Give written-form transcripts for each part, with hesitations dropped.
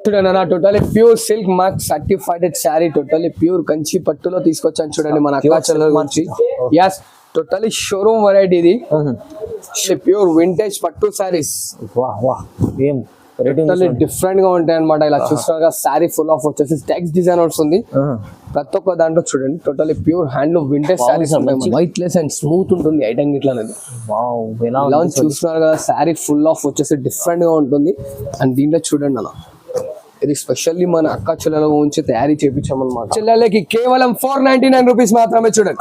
చూడండి అన్న totally pure silk mark certified sari totally pure Kanchi పట్టులో తీసుకొచ్చాను చూడండి మన అక్కాచెల్లెల గురించి. yes టోటలీ షోరూమ్ వెరైటీ ఇది ప్యూర్ వింటేజ్ పట్టు శారీస్ టోటలీ డిఫరెంట్ గా ఉంటాయి అనమాట. ఇలా చూస్తున్నారు శారీ ఫుల్ ఆఫ్ వచ్చేసి టెక్స్ట్ డిజైన్ వస్తుంది ప్రతి ఒక్క దాంట్లో. చూడండి totally pure handloom vintage saris ఉంటాయి, వైట్ లెస్ అండ్ స్మూత్ ఉంటుంది ఐటమ్ ఇట్లా అనేది. ఇలా చూస్తున్నారు కదా శారీ ఫుల్ ఆఫ్ వచ్చేసి డిఫరెంట్ గా ఉంటుంది. అండ్ దీంట్లో చూడండి అన్న ఇది స్పెషల్లీ మన అక్క చెల్లెల నుంచి తయారీ చేయించామన్నమాట. చెల్లెలకి కేవలం 499 రూపీస్ మాత్రమే చూడండి.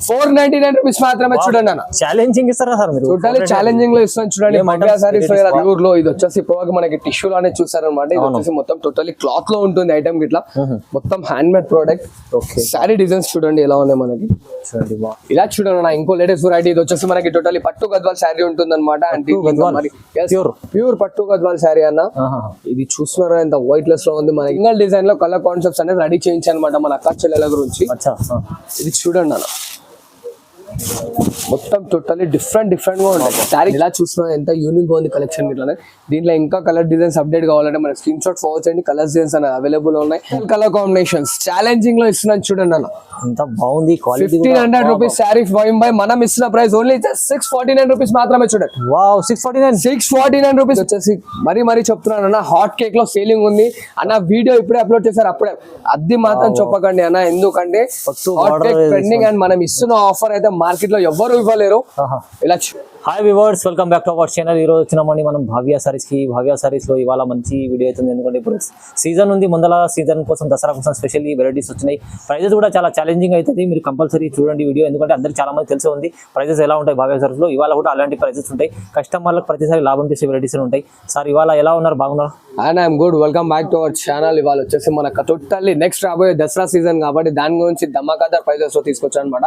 499 రూపీస్ మాత్రమే చూడండి అన్న. ఛాలెంజింగ్ ఇస్తారా సార్ మీరు? టోటలీ ఛాలెంజింగ్ లో ఇస్తాను చూడండి. సారీస్ ప్యూర్ లో ఇది వచ్చేసి ఇప్పుడు మనకి టిష్యూ లానే చూసారనమాట. ఇది వచ్చేసి మొత్తం టోటలీ క్లాత్ లో ఉంటుంది ఐటమ్ ఇట్లా మొత్తం hand made product. Sari designs చూడండి ఎలా ఉన్నాయి మనకి. ఇలా చూడండి అన్న ఇంకో లేటెస్ట్ వెరైటీ. ఇది వచ్చేసి మనకి టోటలీ పట్టు గద్వాల్ శారీ ఉంటుంది అనమాట. అండ్ ప్యూర్ పట్టు గద్వాల్ శారీ అన్న. ఇది చూస్తున్నారు ఎంత వైట్ లెస్ లో ఉంది. మన సింగల్ డిజైన్ లో కలర్ కాన్సెప్ట్స్ అనేది రెడీ చేయించానమాట మన అక్క చెల్లెల గురించి. ఇది చూడండి అన్న మొత్తం టోటలీ డిఫరెంట్ గా ఉంటాయి శారీ. ఇలా చూస్తున్నా ఎంత యూనిక్ గా ఉంది కలెక్షన్ ఇట్లానే. దీంట్లో ఇంకా కలర్ డిజైన్స్ అప్డేట్ కావాలంటే మన స్క్రీన్ షాట్ ఫార్వర్డ్ చేయండి. కలర్ డిజైన్స్ అనేది అవైలబుల్ ఉన్నాయి. కలర్ కాంబినేషన్స్ ఛాలెంజింగ్ లో ఇస్తున్నాను చూడండి అన్న. ఎంత బాగుంది. 1500 రూపీస్ శారీ బై మనం ఇస్తున్న ప్రైస్ ఓన్లీ 649 రూపీస్ మాత్రమే చూడండి. 649 రూపీస్ వచ్చేసి మరీ చెప్తున్నాను అన్న. హాట్ కేక్ లో సేలింగ్ ఉంది అన్న. వీడియో ఇప్పుడే అప్లోడ్ చేశారు అప్పుడే. అది మాత్రం చెప్పకండి అన్న, ఎందుకంటే హాట్ కేక్ ట్రెండింగ్ అండ్ మనం ఇస్తున్న ఆఫర్ అయితే మార్కెట్ లో ఎవ్వరు ఇవ్వలేరు. ఇలా hi viewers, welcome back to our channel. ఈ రోజు వచ్చినామని మనం భావ్య సారీస్ కి. భావ్య సారీస్ లో ఇవాళ మంచి వీడియో అవుతుంది, ఎందుకంటే ఇప్పుడు సీజన్ ఉంది. ముందల సీజన్ కోసం దసరా కోసం స్పెషల్లీ వెరైటీస్ వచ్చినాయి. ప్రైజెస్ కూడా చాలా ఛాలెంజింగ్ అవుతుంది. మీరు కంపల్సరీ చూడండి వీడియో, ఎందుకంటే అందరికి చాలా మంది తెలిసే ఉంది ప్రైజెస్ ఎలా ఉంటాయి భావ్య సారీస్ లో. ఇవాళ కూడా అలాంటి ప్రైజెస్ ఉంటాయి. కస్టమర్లకు ప్రతిసారి లాభం చేసే వెరైటీస్ ఉంటాయి. సార్ ఇవాళ ఎలా ఉన్నారు? బాగున్నారు? And I'm good. Welcome back to our channel. ఇవాళ వచ్చేసి మనకు టోటల్లీ నెక్స్ట్ రాబోయే దసరా సీజన్ కాబట్టి దాని గురించి ధమాకాదార్ ప్రైజెస్ లో తీసుకొచ్చాను అనమాట.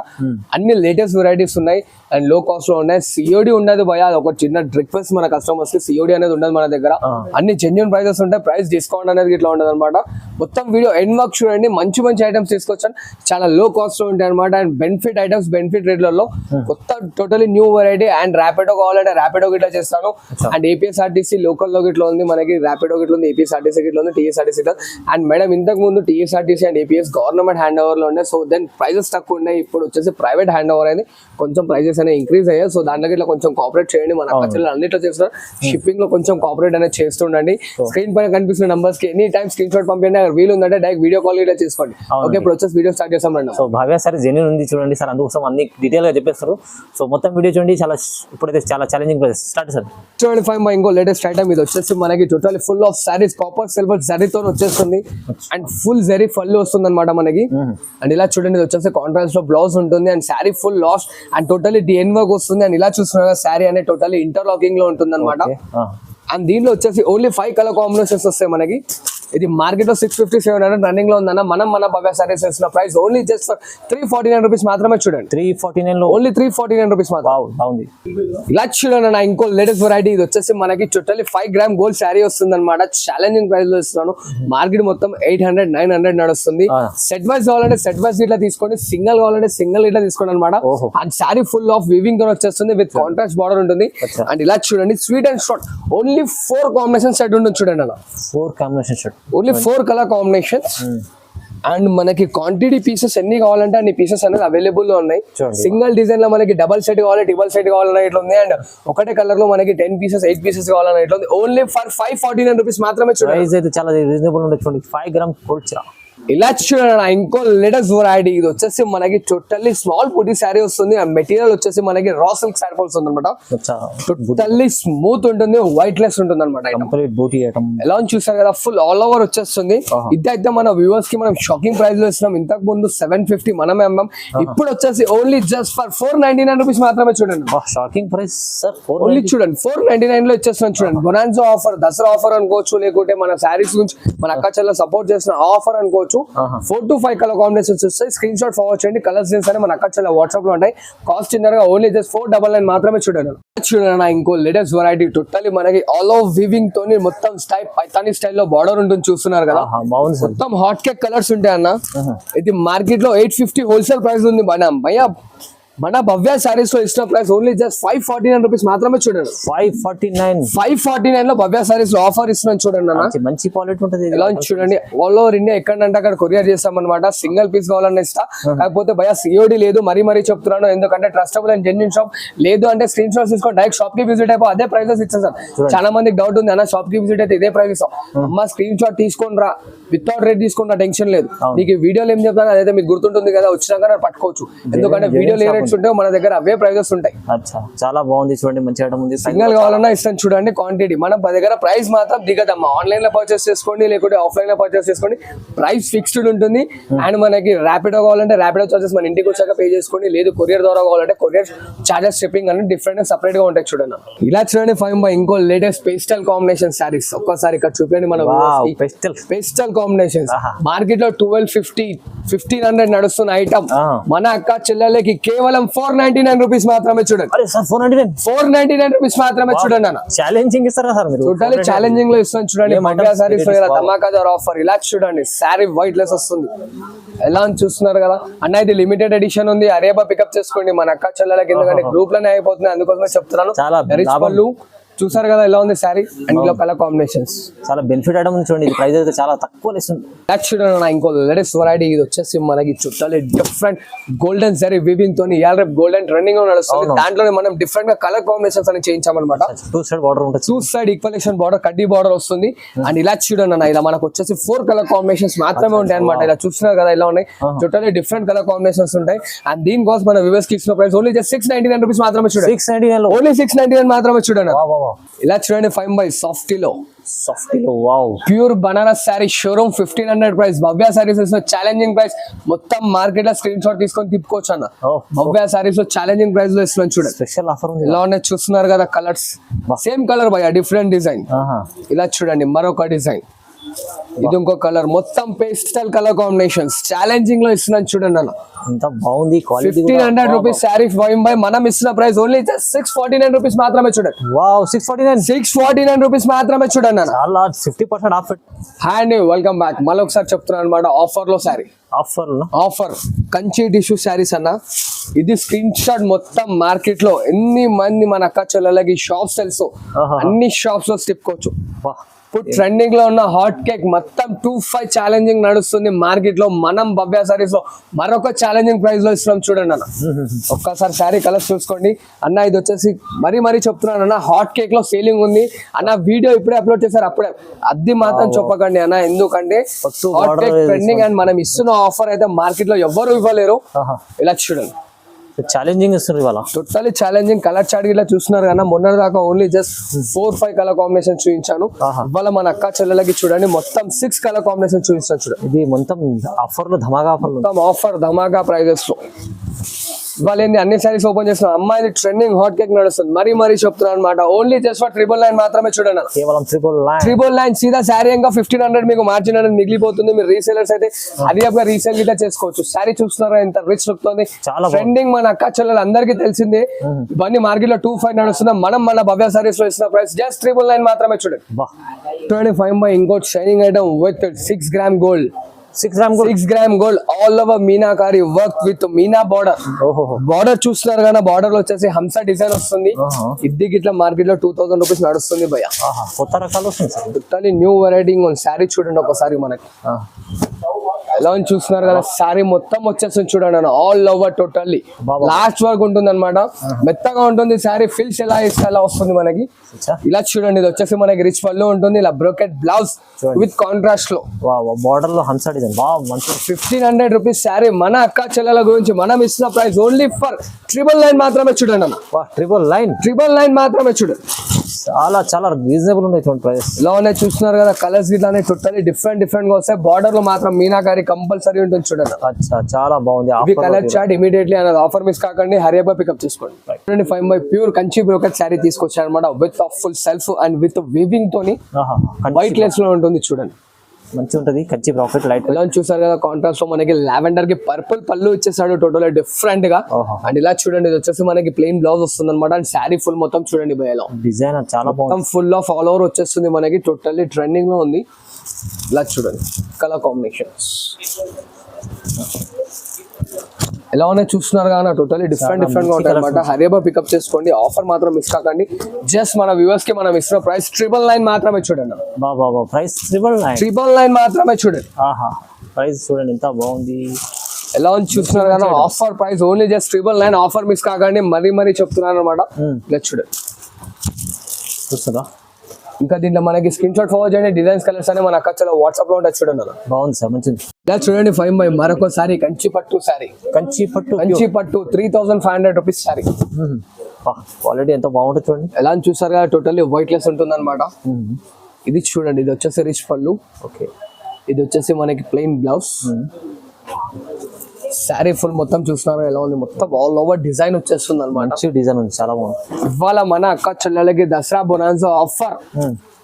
అన్ని లేటెస్ట్ వెరైటీస్ ఉన్నాయి అండ్ లో కాస్ట్ లో ఉన్నాయి. సిఓడి ఉండదు భయ, ఒక చిన్న రిక్వెస్ట్ మన కస్టమర్స్ కి. సిఓడి అనేది ఉండదు మన దగ్గర. అన్ని జెన్యూన్ ప్రైజెస్ ఉంటాయి. ప్రైస్ డిస్కౌంట్ అనేది ఇట్లా ఉండదు అనమాట. మొత్తం వీడియో ఎండ్ వర్క్ చూడండి. మంచి ఐటమ్స్ తీసుకొచ్చాను, చాలా లో కాస్ట్ లో ఉంటాయి అనమాట. అండ్ బెనిఫిట్ ఐటమ్స్ బెనిఫిట్ రేట్లలో కొత్త totally new variety. And Rapido కావాలంటే ర్యాపిడో గిట్లా చేస్తాను. అండ్ ఏపీఎస్ఆర్టీసీ లోకల్ లో గిట్లా ఉంది మనకి. ర్యాపిడో గిట్లా ఉంది, ఏపీఎస్ఆర్టీసీ గిట్లా ఉంది, టీఎస్ఆర్టీసీ గిట్లా. అండ్ మేడం ఇంతకు ముందు TSRTC and APS government hand over లో ఉండే. సో దెన్ ప్రైజెస్ తక్కువ ఉన్నాయి. ఇప్పుడు వచ్చేసి ప్రైవేట్ హ్యాండ్ ఓవర్ అయింది, కొంచెం ప్రైజెస్ అనేవి ఇంక్రీజ్ అయ్యాయి. సో దాంట్లో ఇట్లా కొంచెం కోఆపరేట్ చేయండి. మన అక్కచెల్లెలు అన్నిట్లో చేస్తున్నారు. షిప్పింగ్ లో కొంచెం కోఆపరేట్ అనేది చేస్తుండండి. స్క్రీన్ పైన కనిపిస్తున్న నంబర్స్ కి ఎనీ టైమ్ స్క్రీన్ షాట్ పంపించండి. వీలు ఉందంటే డైరెక్ట్ వీడియో కాల్ ఇట్లా చేసుకోండి. ఓకే, ఇప్పుడు వచ్చేసి వీడియో స్టార్ట్ చేస్తాం రండి. సో భావ్య సారీ జెన్యూన్ ఉంది చూడండి సార్, అందుకోసం అన్ని డీటెయిల్ గా చెప్పేస్తారు. సో మొత్తం వీడియో చూడండి. చాలా ఇప్పుడైతే చాలా ఛాలెంజింగ్ ప్రైస్ స్టార్ట్ సార్. 25 మా ఇంకో లేటెస్ట్ ఐటమ్. ఇది వచ్చేసి మనకి total full of saris copper silver జరీతో వచ్చేస్తుంది. అండ్ ఫుల్ జరీ ఫుల్ వస్తుంది అనమాట మనకి. అండ్ ఇలా చూడండి, ఇది వచ్చేసి కాంట్రాస్ట్ లో బ్లౌజ్ ఉంటుంది. And sari full last and totally design work వస్తుంది. అండ్ ఇలా చూస్తున్నా శారీ అనేది టోటలీ ఇంటర్లాకింగ్ లో ఉంటుంది అనమాట. అండ్ దీంట్లో వచ్చేసి ఓన్లీ 5 కలర్ కాంబినేషన్స్ వస్తాయి మనకి. ఇది మార్కెట్ లో 650-700 రన్నింగ్ లో ఉందన్న. మన భవ్య సారీస్ వేసిన price only just for 349 rupees మాత్రమే చూడండి. 349 లో ఓన్లీ 349 రూపీస్ మాత్రం. ఇలా చూడండి నా ఇంకో లేటెస్ట్ వెరైటీ. ఇది వచ్చేసి మనకి టోటలీ 5 గ్రామ్ గోల్డ్ శారీ వస్తుంది అనమాట. ఛాలెంజింగ్ ప్రైస్ లో ఇస్తున్నాను. మార్కెట్ మొత్తం 800-900 నడుస్తుంది. సెట్ వైజ్ కావాలంటే సెట్ వైజ్ ఇట్లా తీసుకోండి, సింగిల్ కావాలంటే సింగిల్ ఇట్లా తీసుకోండి అనమాట. And sari full of weaving తో వచ్చేస్తుంది విత్ కాంట్రాస్ట్ బార్డర్ ఉంటుంది. అండ్ ఇలా చూడండి sweet and short only 4 combination set ఉంటుంది చూడండి అన్న. 4 combination set, only 4 colour combinations. And మనకి క్వాంటిటీ పీసెస్ ఎన్ని కావాలంటే అన్ని పీసెస్ అనేది అవైలబుల్ లో ఉన్నాయి. సింగిల్ డిజైన్ లో మనకి డబల్ సెట్ కావాలి, ట్రిపుల్ సెట్ కావాలన్నా ఇట్లా ఉంది. అండ్ ఒకటే కలర్ లో మనకి 10 పీసెస్ 8 పీసెస్ కావాలన్నా ఇట్లా ఉంది. ఓన్లీ ఫర్ 549 రూపీస్ మాత్రమే చూడండి. అయితే చాలా రీజనబుల్ ఉండొచ్చు. 5 గ్రామ్ గోల్డ్ చీర. ఇలా చూడండి ఇంకో లేటెస్ట్ వెరైటీ. ఇది వచ్చేసి మనకి టోటల్లీ స్మాల్ బూటీ శారీ వస్తుంది. ఆ మెటీరియల్ వచ్చేసి మనకి రా సిల్క్ శారీ వస్తుంది అనమాట. టోటల్లీ స్మూత్ ఉంటుంది, వైట్ లెస్ ఉంటుంది అనమాట. ఎలా చూసారు కదా, ఫుల్ ఆల్ ఓవర్ వచ్చేస్తుంది. ఇదైతే మన వ్యూవర్స్ కి మనం షాకింగ్ ప్రైస్ లో ఇస్తున్నాం. ఇంతకు ముందు 750 మనమే అమ్మాం. ఇప్పుడు వచ్చేసి ఓన్లీ జస్ట్ ఫర్ 499 రూపీస్ మాత్రమే చూడండి. Shocking price sir. ఓన్లీ చూడండి 499 లో ఇచ్చేస్తున్నాం చూడండి. బొనాన్సో ఆఫర్, దసరా ఆఫర్ అనుకోవచ్చు, లేకుంటే మన శారీస్ గురించి మన అక్క చెల్లెలు సపోర్ట్ చేసిన ఆఫర్ అనుకోవచ్చు. 4 to 5 కలర్ కాంబినేషన్స్ వస్తాయి. స్క్రీన్ షాట్ ఫార్వర్డ్ చేయండి. కలర్స్ డిజైన్స్ అని మన అక్క చెల్లెల వాట్సాప్ లో ఉంటాయి. కాస్ట్ చిన్నగా ఓన్లీ జస్ట్ 499 మాత్రమే చూడండి. చూడండి ఇంకో లేటెస్ట్ వెరైటీ. టోటల్లీ మనకి ఆల్ ఓవర్ వీవింగ్ తోని మొత్తం స్టైల్ పైతానీ స్టైల్లో బార్డర్ ఉంటుంది చూస్తున్నారు కదా. మొత్తం హాట్ కేక్ కలర్స్ ఉంటాయి అన్న. ఇది మార్కెట్ లో 850 హోల్సేల్ ప్రైస్ ఉంది భయ్యా. మన భవ్య సారీస్ లో ఇచ్చిన ప్రైస్ ఓన్లీ జస్ట్ 549 రూపీస్ మాత్రమే చూడండి. 549 లో భవ్య సారీస్ లో ఆఫర్ ఇస్తున్నాను చూడండి అన్న. మంచి క్వాలిటీ ఉంటుంది. ఇలా చూడండి, ఆల్ ఓవర్ ఇండియా ఎక్కడంటే అక్కడ కొరియర్ చేస్తాం అనమాట. సింగిల్ పీస్ కావాలన్నా ఇస్తా, కాకపోతే భయ సిఓడి లేదు. మరీ చెప్తున్నాను, ఎందుకంటే ట్రస్టబుల్ అండ్ జెన్యూన్ షాప్. లేదు అంటే స్క్రీన్ షాట్స్ తీసుకొని డైరెక్ట్ షాప్ కి విజిట్ అయిపో, అదే ప్రైసెస్ ఇచ్చాను సార్. చాలా మందికి డౌట్ ఉంది అన్న, షాప్ కి విజిట్ అయితే ఇదే ప్రైస్ ఇస్తాం. అమ్మ స్క్రీన్ షాట్ తీసుకొని రా, వితౌట్ రేట్ తీసుకుని టెన్షన్ లేదు. నీకు వీడియోలో ఏం చెప్తాను అదైతే మీకు గుర్తుంటుంది కదా, వచ్చినాక పట్టుకోవచ్చు. ఎందుకంటే వీడియోలో ఏ రేట్స్ ఉంటాయో మన దగ్గర అవే ప్రైజెస్ ఉంటాయి. చాలా బాగుంది చూడండి, మంచి ఐటమ్ ఉంది. సింగిల్ కావాలన్నా ఇస్తాను చూడండి. క్వాంటిటీ మన దగ్గర ప్రైస్ మాత్రం దిగదమ్మా. ఆన్లైన్ లో పర్చేస్ చేసుకోండి, లేకుంటే ఆఫ్లైన్ లో పర్చేస్ చేసుకోండి, ప్రైస్ ఫిక్స్డ్ ఉంటుంది. అండ్ మనకి ర్యాపిడో కావాలంటే ర్యాపిడో చార్జెస్ మన ఇంటికి వచ్చాక పే చేసుకోండి. లేదు కొరియర్ ద్వారా కావాలంటే కొరియర్ చార్జెస్, షిప్పింగ్ అని డిఫరెంట్ సపరేట్ గా ఉంటాయి చూడండి. ఇలా చూడండి 5 ఇంకో లేటెస్ట్ పేస్టల్ కాంబినేషన్ సారీస్. ఒక్కసారి ఇక్కడ చూపించండి. మన పేస్టల్ కాంబినేషన్స్ మార్కెట్ లో 1250-1500 నడుస్తున్న ఐటమ్ మన అక్క చెల్లెలకి కేవలం 499 రూపీస్ మాత్రమే చూడండి. 499 రూపీస్ మాత్రమే చూడండి అన్న. ఛాలెంజింగ్ ఇస్తారా సార్ మీరు? టోటల్ ఛాలెంజింగ్ లో ఇస్తాను చూడండి. భవ్య సారీస్ లో ధమాకాదార్ ఆఫర్. ఇలా చూడండి, సారీ వైట్ లెస్ వస్తుంది. ఎలా అని చూస్తున్నారు కదా అన్న, ఇది లిమిటెడ్ ఎడిషన్ ఉంది. అరేబా పికప్ చేసుకోండి మన అక్క చెల్లెలకి, ఎందుకంటే గ్రూప్ లోనే అయిపోతుంది, అందుకోసమే చెప్తున్నాను. చూసారు కదా ఎలా ఉంది సారీ. అండ్ ఇందులో కలర్ కాంబినేషన్స్ చాలా బెనిఫిట్ ఐటమ్ ఉంది చూడండి. ప్రైస్ అయితే చాలా తక్కువ ఇస్తుంది. చూడండి ఇంకో లేటెస్ట్ వెరైటీ. ఇది వచ్చేసి మనకి చుట్టాలి డిఫరెంట్ గోల్డెన్ జరీ వీవింగ్ తోని రేపు గోల్డెన్ ట్రెండింగ్ గా నడుస్తుంది. దాంట్లోనే మనం డిఫరెంట్ గా కలర్ కాంబినేషన్స్ అని చేయించామన్నమాట. 2 సైడ్ బార్డర్ ఉంటుంది. 2 సైడ్ ఈక్వలేషన్ బార్డర్, కడ్డీ బార్డర్ వస్తుంది. అండ్ ఇలా చూడండి అన్న, ఇలా మనకు వచ్చేసి 4 కలర్ కాంబినేషన్స్ మాత్రమే ఉంటాయి అనమాట. ఇలా చూస్తున్నారు కదా ఇలా ఉన్నాయి. చుట్టాలి డిఫరెంట్ కలర్ కాంబినేషన్స్ ఉంటాయి. అండ్ దీనికోసం మన వ్యూవర్స్ కి ఇచ్చిన ప్రైస్ ఓన్లీ జస్ట్ 699 రూపీస్ మాత్రమే చూడండి. 699 ఓన్లీ 699 మాత్రమే చూడండి. ఇలా చూడండి 5 సాఫ్టీలో wow pure Banaras sari showroom 1500 price. Bhavya saris లో ఛాలెంజింగ్ ప్రైస్. మొత్తం మార్కెట్ లో స్క్రీన్ షాట్ తీసుకొని తిప్పుకోవచ్చు అన్న. భవ్య సారీస్ లో ఛాలెంజింగ్ ప్రైస్ లో ఇస్తున్నాను చూడండి. స్పెషల్ ఆఫర్ ఉంది. ఇలా ఉన్నాయి చూస్తున్నారు కదా కలర్స్. సేమ్ కలర్ భయ, డిఫరెంట్ డిజైన్. ఇలా చూడండి మరొక డిజైన్, ఇది ఇంకో కలర్. మొత్తం పేస్టల్ కలర్ కాంబినేషన్స్ ఛాలెంజింగ్ లో ఇస్తున్నాను చూడండి అన్న. ఎంత బాగుంది క్వాలిటీ. 1500 రూపీస్ సారీ మనం ఇస్తున్న ప్రైస్ ఓన్లీ 649 రూపీస్ మాత్రమే చూడండి. వావ్ 649 రూపీస్ మాత్రమే చూడండి అన్న. చాలా 50% ఆఫ్. Hi welcome back. మళ్ళీ ఒకసారి చెప్తున్నాను అనమాట, ఆఫర్ లో sorry offer Kanchi tissue saris అన్న. ఇది స్క్రీన్ షాట్ మొత్తం మార్కెట్ లో ఎన్ని మంది మన అక్క చెల్లెలకి షాప్స్ తెలుసు, అన్ని షాప్స్ లో తిప్పుకోవచ్చు. ఇప్పుడు ట్రెండింగ్ లో ఉన్న హాట్ కేక్ మొత్తం 25 ఛాలెంజింగ్ నడుస్తుంది మార్కెట్ లో. మనం భవ్య సారీస్ లో మరొక ఛాలెంజింగ్ ప్రైస్ లో ఇస్తున్నాం చూడండి అన్న. ఒక్కసారి శారీ కలర్స్ చూసుకోండి అన్న. ఇది వచ్చేసి మరీ చెప్తున్నాను అన్న, హాట్ కేక్ లో సేలింగ్ ఉంది అన్న. వీడియో ఇప్పుడే అప్లోడ్ చేశారు, అప్పుడే అది మాత్రం చెప్పకండి అన్న, ఎందుకంటే హాట్ కేక్ ట్రెండింగ్. అండ్ మనం ఇస్తున్న ఆఫర్ అయితే మార్కెట్ లో ఎవ్వరు ఇవ్వలేరు. ఇలా చూడండి ఛాలెంజింగ్ ఇస్తున్నారు ఇవాళ. Totally challenging. కలర్ చార్ట్ ఇలా చూస్తున్నారు కదా, మొన్న దాకా ఓన్లీ జస్ట్ 4-5 కలర్ కాంబినేషన్ చూపించాను. ఇవాళ మన అక్క చెల్లెలకి చూడండి మొత్తం 6 కలర్ కాంబినేషన్ చూపిస్తాను చూడండి. ఇది మొత్తం ఆఫర్ లో ధమాకా ఆఫర్, మొత్తం ఆఫర్ ధమాకా ప్రైజెస్ లో. ఇవాళ ఏంది అన్ని సారీస్ ఓపెన్ చేస్తున్నాం. అమ్మాయిది ట్రెండింగ్ హాట్ కేక్ నడుస్తుంది. మరీ చెప్తున్నాను అనమాట. ఓన్లీ జస్ట్ ఫర్ 999 మాత్రమే చూడండి. కేవలం 999 సీదా శారీ ఇంకా 1500 మీకు మార్జిన్ అనేది మిగిలిపోతుంది. మీరు రీసేలర్స్ అయితే అది అప్పుడు రీసేల్ గిట్లా చేసుకోవచ్చు. శారీ చూస్తున్నారా ఎంత రిచ్ లుక్ తోంది. ట్రెండింగ్ మన అక్క చెల్లెలు అందరికీ తెలిసిందే. ఇవన్నీ మార్కెట్ లో 25 నడుస్తున్నాం. మనం మన భవ్య సారీస్ లో ఇస్తున్న ప్రైస్ జస్ట్ 999 మాత్రమే చూడండి. 25 ఇంకోటి shining item with 6 gram gold. 6 gram gold all over meenakari work with Meena border. Border చూస్తున్నారు కదా, బార్డర్ లో వచ్చేసి హంస డిజైన్ వస్తుంది. ఇది గిట్లా మార్కెట్ లో 2000 రూపీస్ నడుస్తుంది భయ. కొత్త రకాలు వస్తుంది, టోటల్లీ న్యూ వెరైటీ ఉంది. శారీ చూడండి ఒకసారి మనకి ఎలా చూస్తున్నారు కదా. శారీ మొత్తం వచ్చేస్తుంది చూడండి అన్న, ఆల్ ఓవర్ టోటల్లీ లాస్ట్ వరకు ఉంటుంది అనమాట. మెత్తగా ఉంటుంది శారీ. ఫిల్స్ ఎలా ఇస్తే అలా వస్తుంది మనకి. ఇలా చూడండి, ఇది వచ్చేసి మనకి రిచ్ పళ్ళు ఉంటుంది. ఇలా బ్రోకెట్ బ్లౌజ్ విత్ కాంట్రాస్ట్ లో బార్డర్ లో హంస డిజైన్. 1500 రూపీస్ శారీ. మన అక్క చెల్లెల గురించి మనం ఇస్తున్న ప్రైస్ ఓన్లీ ఫర్ 999 మాత్రమే చూడండి అన్న. 999 మాత్రమే చూడండి. చాలా రీజనబుల్ ఉన్నాయి ప్రైస్. ఇలా ఉన్నాయి చూస్తున్నారు కదా, కలర్స్ గిట్లా టోటల్లీ డిఫరెంట్ గా వస్తాయి. బార్డర్ లో మాత్రం మీనాకారి కంపల్సరీ ఉంటుంది చూడండి. చాలా బాగుంది. కలర్ చార్ట్ ఇమీడియట్లీ అనేది ఆఫర్ మిస్ కాకండి, హరియబా పికప్ చేసుకోండి. 5 ప్యూర్ కంచి బ్రోకెట్ శారీ తీసుకొచ్చారు అనమాట. With full self and with weaving తోని వైట్ లెస్ లో ఉంటుంది చూడండి. మంచి ఉంటది కంచి బ్రోకెట్ లైట్. ఇలా చూసారు కదా, కాంట్రాస్ట్ లో మనకి లావెండర్ కి పర్పుల్ పళ్ళు ఇచ్చేసాడు టోటల్ డిఫరెంట్ గా. అండ్ ఇలా చూడండి, ఇది వచ్చేసి మనకి ప్లెయిన్ బ్లౌజ్ వస్తుంది అనమాట. అండ్ శారీ ఫుల్ మొత్తం చూడండి భయలో డిజైన్ చాలా బాగుంది. ఫుల్ ఆఫ్ ఆల్ ఓవర్ వచ్చేస్తుంది మనకి. టోటల్లీ ట్రెండింగ్ లో ఉంది. ఇలా చూడండి కలర్ కాంబినేషన్స్. ఎలా ఉన్నాయి చూస్తున్నారు కానీ టోటలీ డిఫరెంట్ గా ఉంటాయి అనమాట. హరియాబా పికప్ చేసుకోండి, ఆఫర్ మాత్రం మిస్ కాకండి. జస్ట్ మన వ్యూవర్స్ కి మనం ఇస్తున్న ప్రైస్ 999 మాత్రమే చూడండి. బాబా ప్రైస్ 999 మాత్రమే చూడండి. ఆహా ప్రైస్ చూడండి ఎంత బాగుంది. ఎలా ఉంది చూస్తున్నారు కదా, offer price only just 999, offer miss కాకండి. మరీ చెప్తున్నాను అనమాట. ఇలా చూడండి చూస్తుందా. ఇంకా దీంట్లో మనకి స్క్రీన్ షాట్ ఫార్వర్డ్ చేయండి. డిజైన్స్ కలర్స్ అనే మన అక్కలో వాట్సాప్ లో ఉంటాయి చూడండి. బాగుంది సార్ మంచిది. ఇలా చూడండి 5 by మరొకసారి కంచి పట్టు సారీ. కంచి పట్టు 3500 రూపీస్ సారీ. క్వాలిటీ ఎంత బాగుంటుంది చూడండి. ఎలా అని చూసారు కదా, టోటల్లీ వైట్ లెస్ ఉంటుంది అనమాట. ఇది చూడండి, ఇది వచ్చేసి రిచ్ పళ్ళు. ఓకే, ఇది వచ్చేసి మనకి ప్లెయిన్ బ్లౌజ్. శారీ ఫుల్ మొత్తం చూస్తున్నారు ఎలా ఉంది, మొత్తం ఆల్ ఓవర్ డిజైన్ వచ్చేస్తుంది అనమాట. మంచి డిజైన్ ఉంది, చాలా బాగుంది. ఇవాళ మన అక్క చెల్లెలకి Dasara bonanza offer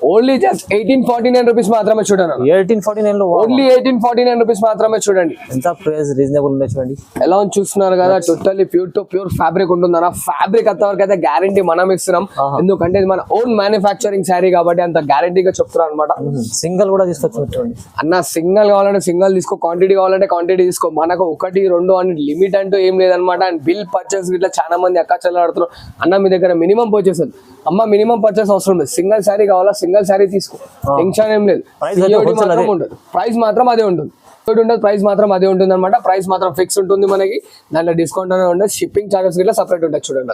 only just 1849 rupees మాత్రమే చూడండి. 1849 లో ఓన్లీ 1849 రూపీస్ మాత్రమే చూడండి. ఎంత ప్రైస్ రీజనబుల్ ఉంది చూడండి. ఎలా ఉంది చూస్తున్నారు కదా, totally pure to pure fabric ఉంటుంది అన్న. ఫ్యాబ్రిక్ అంతవరకు అయితే గ్యారంటీ మనం ఇస్తున్నాం, ఎందుకంటే ఇది మన ఓన్ మ్యానుఫ్యాక్చరింగ్ శారీ కాబట్టి అంత గ్యారంటీగా చెప్తున్నాం అనమాట. సింగిల్ కూడా తీసుకొచ్చు అన్న, సింగిల్ కావాలంటే సింగిల్ తీసుకో, క్వాంటిటీ కావాలంటే క్వాంటిటీ తీసుకో. మనకు 1, 2 అని లిమిట్ అంటూ ఏం లేదనమాట. అండ్ బిల్ పర్చేస్ ఇట్లా చాలా మంది అక్క చెల్లెలు ఆడుతున్నారు. అన్న మీ దగ్గర మినిమం పర్చేస్ అమ్మ, మినిమం పర్చేస్ అవసరం లేదు. సింగిల్ శారీ కావాలా, సింగిల్ శారీ తీసుకో, టెన్షన్ ఏం లేదు. ప్రైస్ మాత్రం అదే ఉంటుంది, ప్రైస్ మాత్రం అదే ఉంటుంది అనమాట. ప్రైస్ మాత్రం ఫిక్స్ ఉంటుంది మనకి. దాంట్లో డిస్కౌంట్ అనేది ఉండదు. షిప్పింగ్ చార్జెస్ గిట్లా సపరేట్ ఉంటుంది చూడండి.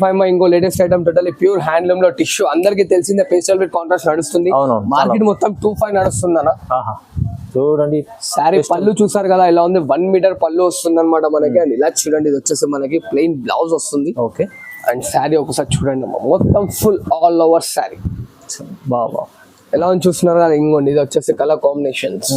5 ఇంకో latest item totally pure handloom లో టిష్యూ. అందరికి తెలిసిందే పేస్టల్ విత్ కాంట్రాస్ట్ నడుస్తుంది. మార్కెట్ మొత్తం 25 నడుస్తుంది అన్న. చూడండి శారీ పళ్ళు చూసారు కదా ఎలా ఉంది, 1 మీటర్ పళ్ళు వస్తుంది అనమాట మనకి. అండ్ ఇలా చూడండి, ఇది వచ్చేసి మనకి ప్లెయిన్ బ్లౌజ్ వస్తుంది. ఓకే, అండ్ శారీ ఒకసారి చూడండి, మొత్తం ఫుల్ ఆల్ ఓవర్ శారీ. బాబా ఎలా ఉంది చూస్తున్నారు కదా, ఇంకోండి ఇది వచ్చేసి కలర్ కాంబినేషన్స్.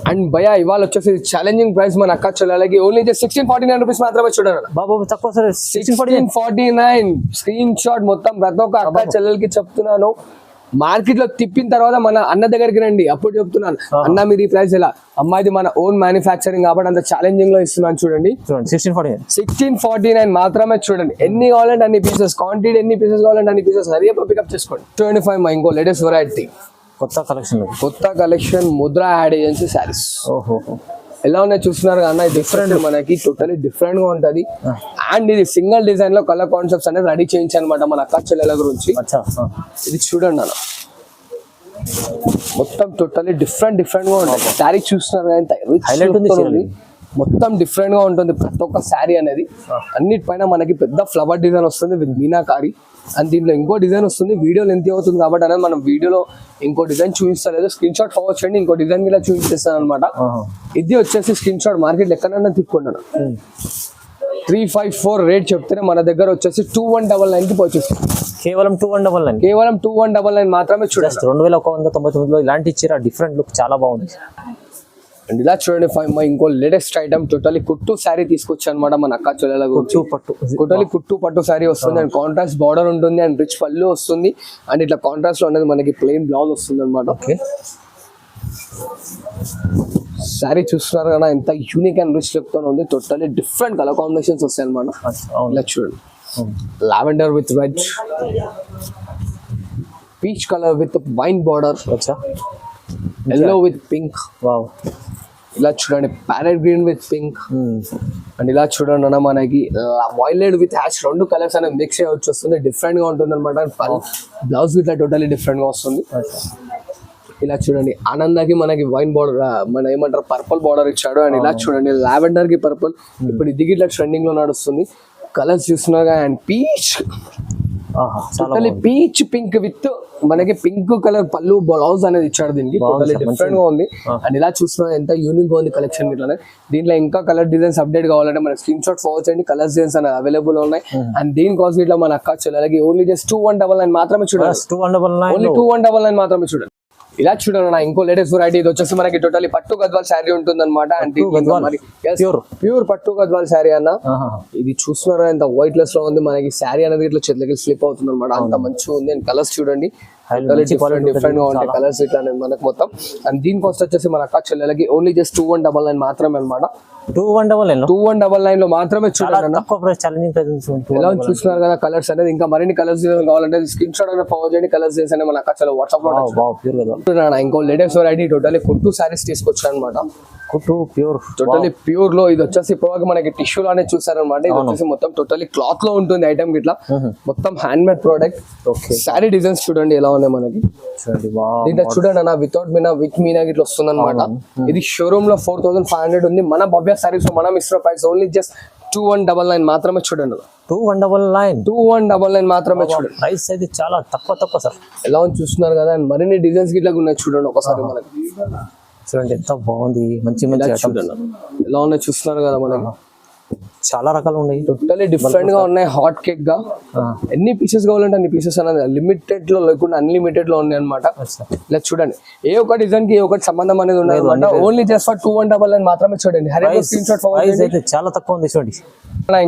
అండ్ భయ ఇవాళ వచ్చేసి ఛాలెంజింగ్ ప్రైస్ మన అక్క చెల్లెలకి ఓన్లీ 1649 రూపీస్ మాత్రమే చూడండి. బాబా తక్కువ సార్, 1649. స్క్రీన్ షాట్ మొత్తం ప్రతి ఒక్క అక్క చెల్లెలకి చెప్తున్నాను. మార్కెట్ లో తిప్పిన తర్వాత మన అన్న దగ్గరికి రండి, అప్పుడు చెప్తున్నాను అన్న మీరు ఈ ప్రైస్ ఎలా. అమ్మాయిది మన ఓన్ మ్యానుఫ్యాక్చరింగ్ కాబట్టి అంత ఛాలెంజింగ్ లో ఇస్తున్నాను చూడండి. 1649 మాత్రమే చూడండి. ఎన్ని కావాలంటే అన్ని పీసెస్, క్వాంటిటీ ఎన్ని పీసెస్ కావాలంటే అన్ని పీసెస్ హరియాబా పికప్ చేసుకోండి. 25 ఇంకో లేటెస్ట్ వెరైటీ, కొత్త collection Mudra ad agency saris. ఓహో, ఎలా ఉన్నాయి చూస్తున్నారు అన్న, డిఫరెంట్ మనకి టోటలీ డిఫరెంట్ గా ఉంటది. అండ్ ఇది సింగిల్ డిజైన్ లో కలర్ కాన్సెప్ట్స్ అనేది రెడీ చేయించాను అనమాట మన అక్క చెల్లెల గురించి. ఇది చూడండి అన్న, మొత్తం టోటలీ డిఫరెంట్ గా ఉంటుంది. శారీ చూస్తున్నారు కదా, మొత్తం డిఫరెంట్ గా ఉంటుంది ప్రతి ఒక్క శారీ అనేది. అన్నిటిపైన మనకి పెద్ద ఫ్లవర్ డిజైన్ వస్తుంది విత్ మీనాకారి. అండ్ దీంట్లో ఇంకో డిజైన్ వస్తుంది. వీడియోలో ఎంత అవుతుంది కాబట్టి అనేది మనం వీడియోలో ఇంకో డిజైన్ చూపిస్తలేదు. స్క్రీన్ షాట్ ఫార్వర్డ్ చేయండి, ఇంకో డిజైన్ ఇలా చూపిస్తాను అనమాట. ఇది వచ్చేసి స్క్రీన్ షాట్ మార్కెట్ ఎక్కడైనా తిప్పుకున్నాను. 354 రేట్ చెప్తేనే మన దగ్గర వచ్చేసి 2199 కి పర్చేస్. కేవలం 2199 మాత్రమే చూడండి. 2199 లో ఇలాంటి చీర డిఫరెంట్ లుక్ చాలా బాగుంది. అండ్ ఇలా చూడండి 5 ఇంకో లేటెస్ట్ ఐటమ్ టోటలీ కుట్టు శారీ తీసుకొచ్చాను అనమాట మన అక్క చెల్లెల గురించి. టోటలీ కుట్టు పట్టు శారీ వస్తుంది. అండ్ కాంట్రాస్ట్ బార్డర్ ఉంటుంది, అండ్ రిచ్ పళ్ళు వస్తుంది. అండ్ ఇట్లా కాంట్రాస్ట్ లో అనేది మనకి ప్లెయిన్ బ్లౌజ్ వస్తుంది అనమాట. ఓకే, శారీ చూస్తున్నారు కదా ఎంత యూనిక్ అండ్ రిచ్ లుక్ తో ఉంది. టోటలీ డిఫరెంట్ కలర్ కాంబినేషన్స్ వస్తాయి అనమాట. ఇలా చూడండి, lavender with red, peach colour with wine border, yellow with pink. Wow, ఇలా చూడండి parrot green with pink. And ఇలా చూడండి అన్న మనకి వైలెట్ విత్ హ్యాష్ 2 కలర్స్ అనేది మిక్స్ అయ్యి వస్తుంది. డిఫరెంట్ గా ఉంటుంది అనమాట. బ్లౌజ్ ఇట్లా టోటలీ డిఫరెంట్ గా వస్తుంది. ఇలా చూడండి ఆనందాకి మనకి వైన్ బార్డర్, మన ఏమంటారు పర్పుల్ బార్డర్ ఇచ్చాడు. అండ్ ఇలా చూడండి లావెండర్ కి పర్పుల్, ఇప్పుడు ఇది ఇట్లా ట్రెండింగ్ లో నడుస్తుంది. కలర్స్ చూస్తున్నాగా, and peach, totally peach pink with మనకి పింక్ కలర్ పళ్ళు బ్లౌజ్ అనేది ఇచ్చాడు. దీనికి టోటలీ డిఫరెంట్ గా ఉంది. అండ్ ఇలా చూస్తున్నా ఎంత యూనిక్ గా ఉంది కలెక్షన్. ఇట్లానే దీంట్లో ఇంకా కలర్ డిజైన్స్ అప్డేట్ కావాలంటే మన స్క్రీన్ షాట్ ఫార్వర్డ్ చేయండి. కలర్ డిజైన్స్ అనేది అవైలబుల్ ఉన్నాయి. అండ్ దీని కాస్ట్ ఇట్లా మన అక్క చెల్లెలకి ఓన్లీ జస్ట్ 2199 మాత్రమే చూడండి. 2199 మాత్రమే చూడండి. ఇలా చూడండి ఇంకో లేటెస్ట్ వెరైటీ, ఇది వచ్చేసి మనకి టోటలీ పట్టు గద్వాల్ శారీ ఉంటుంది అనమాట. ప్యూర్ పట్టు గద్వాల్ శారీ అన్న. ఇది చూస్తున్నారా ఎంత వైట్ లెస్ లో ఉంది. మనకి శారీ అనేది ఇట్లా చేతులకి స్లిప్ అవుతుంది అనమాట. అంత మంచిగా ఉంది. అండ్ కలర్స్ చూడండి డిఫరెంట్ గా ఉంటాయి కలర్స్ ఇట్లా మనకు మొత్తం. అండ్ దీని కాస్ట్ వచ్చేసి మన అక్క చెల్లెలకి ఓన్లీ జస్ట్ 2199 మాత్రమే అనమాట. 2199 2199 లో మాత్రమే చాలా చూడండి అన్న. తక్కువ ప్రైస్, ఛాలెంజింగ్ ప్రైస్. ఎలా చూస్తున్నారు కదా కలర్స్ అనేది. ఇంకా మరిన్ని కలర్స్ కావాలంటే స్క్రీన్ షాట్ అనేది ఫార్వర్డ్ చేయండి. కలర్స్ చేసి మన అక్కడ వాట్సాప్ లో ప్యూర్ కదా, చూడండి. ఇంకో లేటెస్ట్ వెరైటీ టోటల్లీ కుట్టు సారీస్ తీసుకొచ్చాను అనమాట. కుట్టు ప్యూర్, టోటల్లీ ప్యూర్ లో. ఇది వచ్చేసి ఇప్పుడు మనకి టిష్యూ లానే చూసారనమాట. ఇది వచ్చేసి మొత్తం టోటల్లీ క్లాత్ లో ఉంటుంది ఐటమ్ ఇట్లా. మొత్తం hand made product. Sorry designs చూడండి ఎలా ఉన్నాయి మనకి. చూడండి దీంట్లో చూడండి అన్న, వితౌట్ మీనా విత్ మీనా ఇట్లా వస్తుంది అనమాట. ఇది షోరూమ్ లో 4500 ఉంది. మన భవ్య సారీస్ లో మనం ఇస్తున్న ప్రైస్ ఓన్లీ జస్ట్ 2199 మాత్రమే చూడండి. 2199 మాత్రమే చూడండి. ప్రైస్ అయితే చాలా తక్కువ సార్. ఎలా ఉంది చూస్తున్నారు కదా. అండ్ మరిన్ని డిజైన్స్ గిట్లా ఉన్నాయి చూడండి ఒకసారి మనకి. చూడండి ఎంత బాగుంది, మంచి చూడండి ఎలా ఉన్నాయి చూస్తున్నారు కదా మనకి. చాలా రకాలు ఉన్నాయి, టోటల్లీ డిఫరెంట్ గా ఉన్నాయి. హాట్ కేక్ గా ఎన్ని పీసెస్ కావాలంటే అన్ని పీసెస్ అనేది లిమిటెడ్ లో లేకుండా అన్లిమిటెడ్ లో ఉన్నాయి అనమాట. ఇలా చూడండి ఏ ఒక్క డిజైన్ కి ఏ ఒక్కటి సంబంధం అనేది ఉండదు అనమాట. ఓన్లీ జస్ట్ ఫర్ 2199 మాత్రమే చూడండి. స్క్రీన్ షాట్ ప్రైస్ అయితే చాలా తక్కువ ఉంది చూడండి.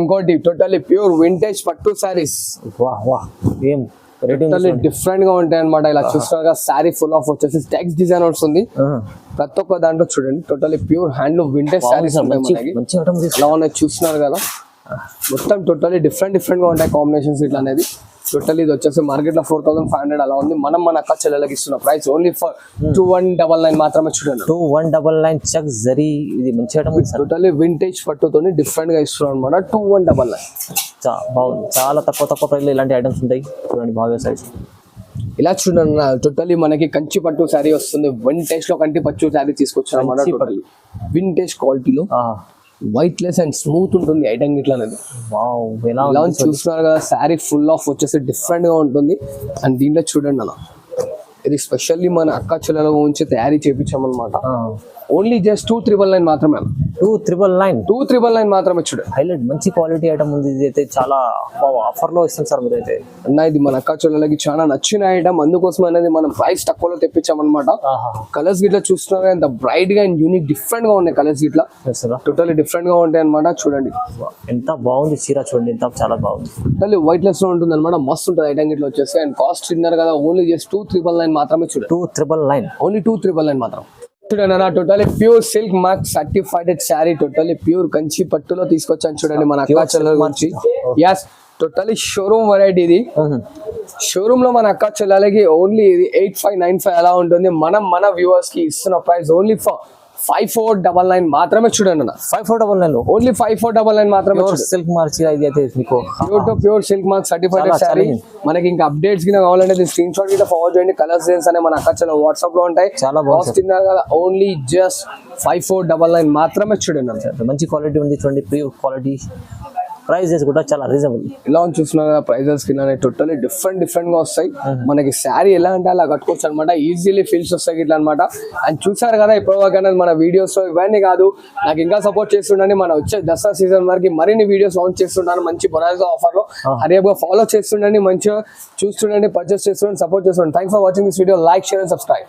ఇంకోటి టోటల్లీ ప్యూర్ వింటేజ్ పట్టు సారీస్. ఏం టోటల్లీ డిఫరెంట్ గా ఉంటాయి అనమాట. ఇలా చూస్తున్నారు సారీ ఫుల్ ఆఫ్ వచ్చేసి టెక్స్ట్ డిజైన్ వస్తుంది. ప్రతి ఒక్క దాంట్లో చూడండి totally pure handloom vintage saris ఉంటాయి మనకి. ఎలా ఉన్నాయి చూస్తున్నారు కదా. మొత్తం టోటల్లీ డిఫరెంట్ గా ఉంటాయి కాంబినేషన్స్ ఇట్లా అనేది. టోటల్ ఇది వచ్చేసి మార్కెట్ లో 4500 అలా ఉంది. మనం మన అక్క చెల్లెలకి ఇస్తున్న ప్రైస్ ఓన్లీ ఫర్ 2199 మాత్రమే చూడండి. 2199 చెక్ జరీ. ఇది మంచి ఐటమ్. టోటల్లీ వింటేజ్ పట్టుతోని డిఫరెంట్ గా ఇస్తున్నాం అనమాట. 2199 బాగుంది. చాలా తక్కువ ప్రైస్ లో ఇలాంటి ఐటమ్స్ ఉంటాయి చూడండి భావ్య సైజ్. ఇలా చూడండి టోటల్లీ మనకి కంచి పట్టు శారీ వస్తుంది. వింటేజ్ లో కంచి పట్టు శారీ తీసుకొచ్చాను అనమాట. టోటల్లీ వింటేజ్ క్వాలిటీలో వైట్ లెస్ అండ్ స్మూత్ ఉంటుంది ఐటమ్ ఇట్లా అనేది. ఎలా చూస్తున్నారు కదా. శారీ ఫుల్ ఆఫ్ వచ్చేసి డిఫరెంట్ గా ఉంటుంది. అండ్ దీంట్లో చూడండి అన్న, ఇది స్పెషల్లీ మన అక్క చెల్లెల గురించి తయారీ చేయించామన్నమాట. ఓన్లీ జస్ట్ 2399 మాత్రమే. 2399 మాత్రమే చూడండి. హైలైట్ మంచి క్వాలిటీ ఐటమ్ ఉంది. ఇది అయితే చాలా ఆఫర్ లో ఇస్తుంది సార్ మీరైతే. అన్న ఇది మన అక్క చెల్లెలకి చాలా నచ్చిన ఐటమ్, అందుకోసం అనేది మనం ప్రైస్ తక్కువలో తెప్పించామన్నమాట. కలర్స్ గిట్లా చూస్తున్నారు ఎంత బ్రైట్ గా అండ్ యూనిక్ డిఫరెంట్ గా ఉన్నాయి కలర్స్ గిట్లా. టోటల్లీ డిఫరెంట్ గా ఉంటాయి అనమాట. చూడండి ఎంత బాగుంది చీర చూడండి, ఎంత చాలా బాగుంది. టోటల్లీ వైట్ లెస్ లో ఉంటుంది అనమాట. మస్తు ఉంటుంది ఐటమ్ గిట్లా వచ్చేసి. అండ్ కాస్ట్ తిన్నారు కదా ఓన్లీ జస్ట్ 2399 మాత్రమే చూడండి. 2399 ఓన్లీ 2399 మాత్రం చూడండి అన్న. Totally pure silk mark certified sari. Totally pure Kanchi పట్టులో తీసుకొచ్చాను చూడండి మన అక్క చెల్లెల గురించి. ఎస్ టోటల్లీ షోరూమ్ వెరైటీ ఇది. షోరూమ్ లో మన అక్క చెల్లెలకి ఓన్లీ ఇది 8595 అలా ఉంటుంది. మనం మన వ్యూవర్స్ కి ఇస్తున్న ప్రైస్ ఓన్లీ ఫర్ 5499 మాత్రమే చూడండి అన్న. 5499 ఓన్లీ 5499 మాత్రమే. సిల్క్ మార్చి అయితే మీకు pure silk mark certified sari. మనకి ఇంకా అప్డేట్స్ కింద కావాలంటే స్క్రీన్ షాట్ కింద ఫార్వర్డ్ చేయండి. కలర్స్ డిజైన్స్ అనే మన అక్కడ వాట్సాప్ లో ఉంటాయి. చాలా బాగున్నారు కదా. ఓన్లీ జస్ట్ 5499 మాత్రమే చూడండి అన్న. మంచి క్వాలిటీ ఉంది చూడండి, ప్యూర్ క్వాలిటీ. ప్రైజెస్ కూడా చాలా రీజనబుల్. ఇలా చూస్తున్నారు కదా ప్రైజెస్ కింద టోటల్లీ డిఫరెంట్ గా వస్తాయి. మనకి శారీ ఎలా అంటే అలా కట్టుకోవచ్చు అనమాట. ఈజీలీ ఫీల్స్ వస్తాయి ఇట్లా అనమాట. అండ్ చూసారు కదా ఇప్పటివరకు అనేది మన వీడియోస్ లో ఇవన్నీ కాదు, నాకు ఇంకా సపోర్ట్ చేస్తుండీ. మన వచ్చే దసరా సీజన్ వరకు మరిన్ని వీడియోస్ లాంచ్ చేస్తున్నాను మంచి బొనాల్గా ఆఫర్ లో. హరియబ్గా ఫాలో చేస్తుండండి, మంచిగా చూస్తుండండి, పర్చేస్ చేస్తుండండి, సపోర్ట్ చేస్తుండండి. Thanks for watching this video. Like, share and subscribe.